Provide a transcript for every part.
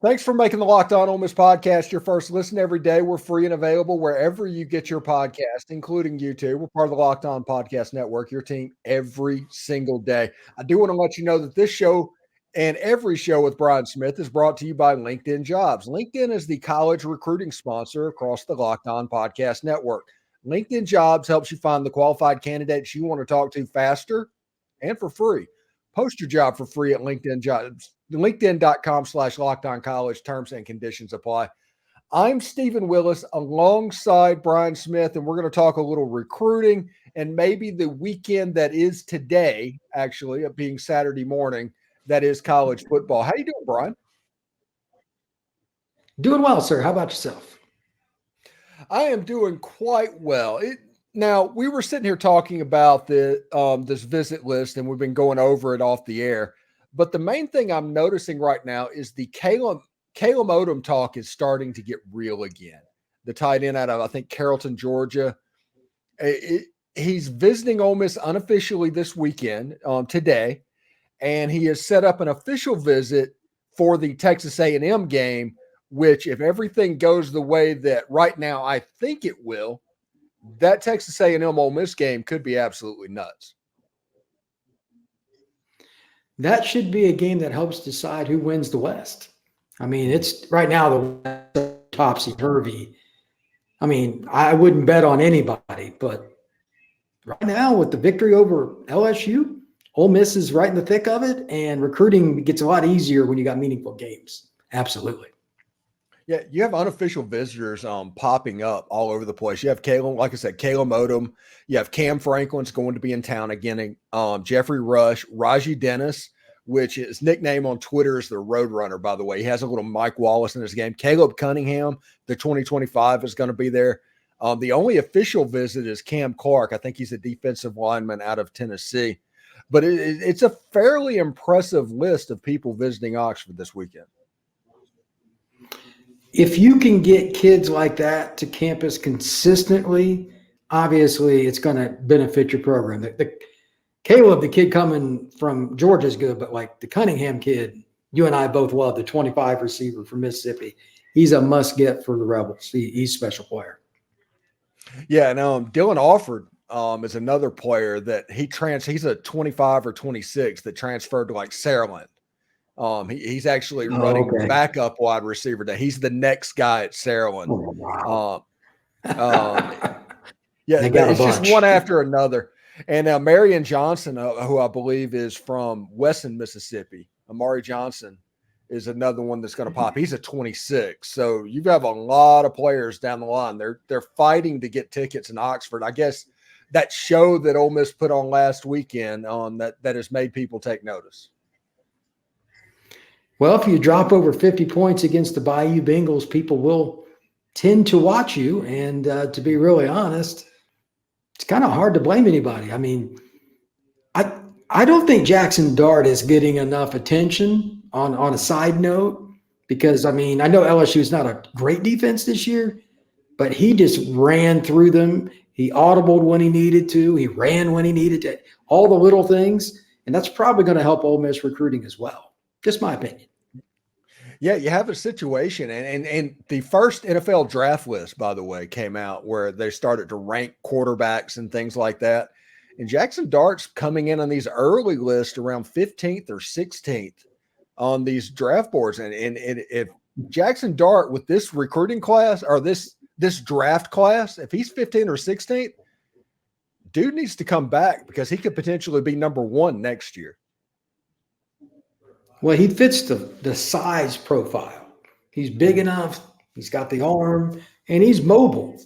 Thanks for making the Locked On Ole Miss podcast your first listen every day. We're free and available wherever you get your podcast, including YouTube. We're part of the Locked On Podcast Network, your team every single day. I do want to let you know that this show and every show with Brian Smith is brought to you by LinkedIn Jobs. LinkedIn is the college recruiting sponsor across the Locked On Podcast Network. LinkedIn Jobs helps you find the qualified candidates you want to talk to faster and for free. Post your job for free at LinkedIn Jobs. LinkedIn.com/LockedOnCollege. Terms and conditions apply. I'm Stephen Willis alongside Brian Smith, and we're going to talk a little recruiting and maybe the weekend that is today, actually, it being Saturday morning, that is college football. How you doing, Brian? Doing well, sir. How about yourself? I am doing quite well. Now, we were sitting here talking about this visit list, and we've been going over it off the air. But the main thing I'm noticing right now is the Caleb Odom talk is starting to get real again. The tight end out of, I think, Carrollton, Georgia. He's visiting Ole Miss unofficially this weekend, today, and he has set up an official visit for the Texas A&M game, which, if everything goes the way that right now I think it will, that Texas A&M Ole Miss game could be absolutely nuts. That should be a game that helps decide who wins the West. I mean, it's right now the topsy-turvy. I mean, I wouldn't bet on anybody, but right now with the victory over LSU, Ole Miss is right in the thick of it, and recruiting gets a lot easier when you got meaningful games. Absolutely. Yeah, you have unofficial visitors popping up all over the place. You have Caleb, like I said, Caleb Odom. You have Cam Franklin's going to be in town again. Jeffrey Rush, Raji Dennis, which his nickname on Twitter is the Roadrunner, by the way. He has a little Mike Wallace in his game. Caleb Cunningham, the 2025, is going to be there. The only official visit is Cam Clark. I think he's a defensive lineman out of Tennessee. But it's a fairly impressive list of people visiting Oxford this weekend. If you can get kids like that to campus consistently, obviously it's going to benefit your program. Caleb, the kid coming from Georgia, is good, but like the Cunningham kid, you and I both love, the 25 receiver from Mississippi. He's a must get for the Rebels. He's a special player. Yeah, and Dylan Alford is another player that he's a 25 or 26 that transferred to like Saraland. He's actually running backup wide receiver now. He's the next guy at Saraland. Oh, wow. Yeah, it's just one after another. And Marion Johnson, who I believe is from Wesson, Mississippi, Amari Johnson is another one that's going to pop. He's a 26. So you have a lot of players down the line. They're fighting to get tickets in Oxford. I guess that show that Ole Miss put on last weekend that has made people take notice. Well, if you drop over 50 points against the Bayou Bengals, people will tend to watch you. And to be really honest, it's kind of hard to blame anybody. I mean, I don't think Jackson Dart is getting enough attention on a side note because, I mean, I know LSU is not a great defense this year, but he just ran through them. He audibled when he needed to. He ran when he needed to. All the little things. And that's probably going to help Ole Miss recruiting as well. Just my opinion. Yeah, you have a situation, and the first NFL draft list, by the way, came out where they started to rank quarterbacks and things like that. And Jackson Dart's coming in on these early lists around 15th or 16th on these draft boards. And if Jackson Dart with this recruiting class or this draft class, if he's 15th or 16th, dude needs to come back because he could potentially be number one next year. Well, he fits the size profile. He's big enough. He's got the arm, and he's mobile.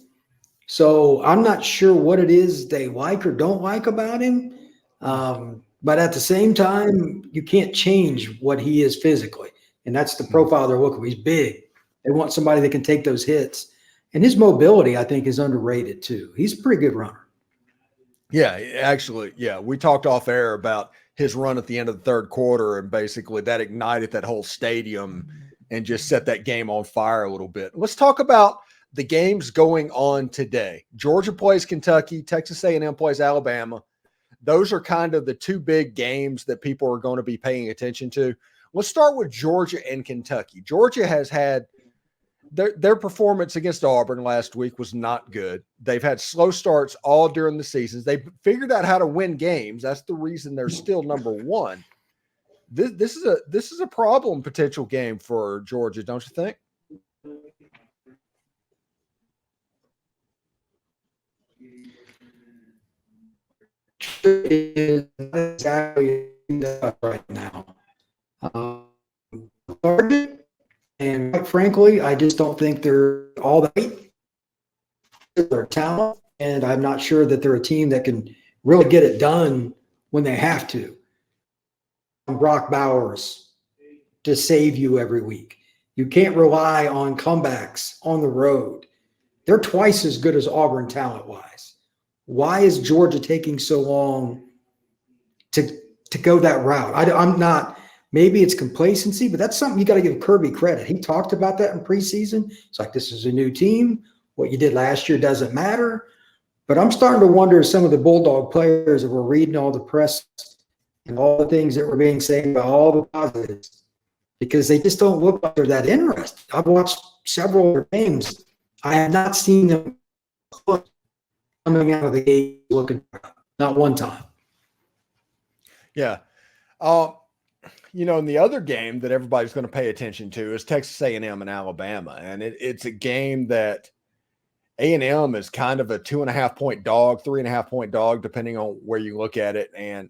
So I'm not sure what it is they like or don't like about him. But at the same time, you can't change what he is physically. And that's the profile they're looking for. He's big. They want somebody that can take those hits. And his mobility, I think, is underrated too. He's a pretty good runner. Yeah, actually, yeah. We talked off air about his run at the end of the third quarter, and basically that ignited that whole stadium and just set that game on fire a little bit. Let's talk about the games going on today. Georgia plays Kentucky, Texas A&M plays Alabama. Those are kind of the two big games that people are going to be paying attention to. let's start with Georgia and Kentucky. Georgia has had their performance against Auburn last week was not good. They've had slow starts all during the seasons. They figured out how to win games. That's the reason they're still number one. This is a problem potential game for Georgia, don't you think? Is exactly right now. And quite frankly, I just don't think they're all that. They're talent, and I'm not sure that they're a team that can really get it done when they have to. Brock Bowers to save you every week. You can't rely on comebacks on the road. They're twice as good as Auburn talent-wise. Why is Georgia taking so long to go that route? I'm not. Maybe it's complacency, but that's something you got to give Kirby credit. He talked about that in preseason. It's like, this is a new team. What you did last year doesn't matter. But I'm starting to wonder if some of the Bulldog players that were reading all the press and all the things that were being said about all the positives, because they just don't look like they're that interested. I've watched several games. I have not seen them coming out of the gate looking, not one time. Yeah. And the other game that everybody's going to pay attention to is Texas A&M and Alabama. And it's a game that A&M is kind of a 2.5-point dog, 3.5-point dog, depending on where you look at it. And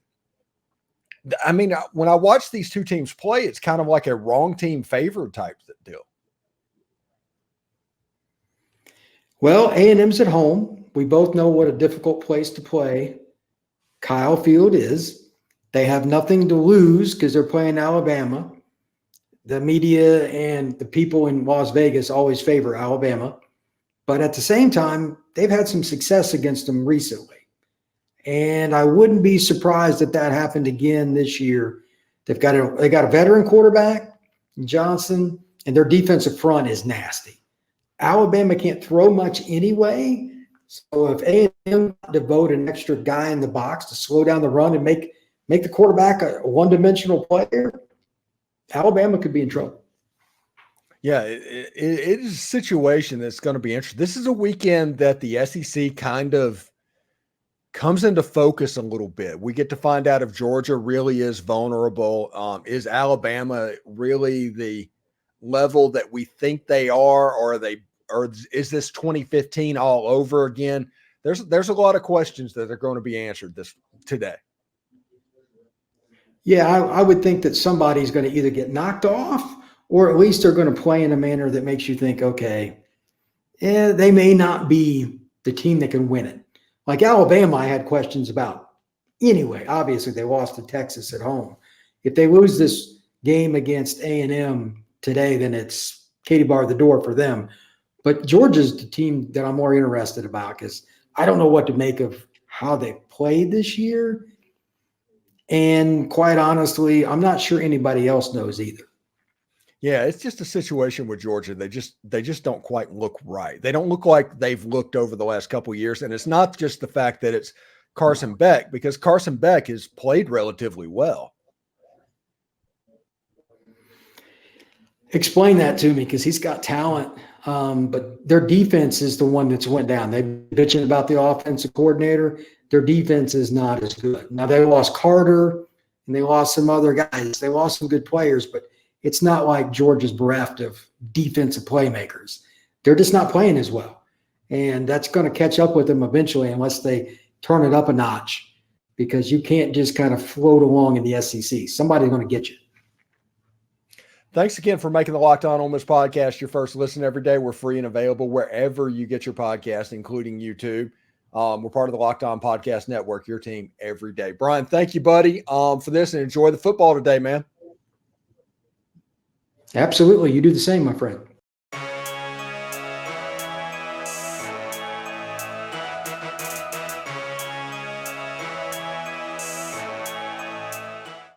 I mean, when I watch these two teams play, it's kind of like a wrong team favored type deal. Well, A&M's at home. We both know what a difficult place to play Kyle Field is. They have nothing to lose because they're playing Alabama. The media and the people in Las Vegas always favor Alabama. But at the same time, they've had some success against them recently. And I wouldn't be surprised if that happened again this year. They got a veteran quarterback, Johnson, and their defensive front is nasty. Alabama can't throw much anyway. So if A&M devote an extra guy in the box to slow down the run and make the quarterback a one-dimensional player, Alabama could be in trouble. Yeah, it is a situation that's going to be interesting. This is a weekend that the SEC kind of comes into focus a little bit. We get to find out if Georgia really is vulnerable. Is Alabama really the level that we think they are, or is this 2015 all over again? There's a lot of questions that are going to be answered today. Yeah, I would think that somebody's going to either get knocked off, or at least they're going to play in a manner that makes you think, okay, they may not be the team that can win it. Like Alabama, I had questions about. Anyway, obviously they lost to Texas at home. If they lose this game against A&M today, then it's Katie bar the door for them. But Georgia's the team that I'm more interested about because I don't know what to make of how they played this year. And quite honestly, I'm not sure anybody else knows either. Yeah, it's just a situation with Georgia. They just don't quite look right. They don't look like they've looked over the last couple of years. And it's not just the fact that it's Carson Beck, because Carson Beck has played relatively well. Explain that to me, because he's got talent, but their defense is the one that's went down. They've been bitching about the offensive coordinator. Their defense is not as good. Now, they lost Carter, and they lost some other guys. They lost some good players, but it's not like Georgia's bereft of defensive playmakers. They're just not playing as well. And that's going to catch up with them eventually unless they turn it up a notch, because you can't just kind of float along in the SEC. Somebody's going to get you. Thanks again for making the Locked On Ole Miss podcast your first listen every day. We're free and available wherever you get your podcast, including YouTube. We're part of the Locked On Podcast Network, your team every day. Brian, thank you, buddy, for this, and enjoy the football today, man. Absolutely. You do the same, my friend.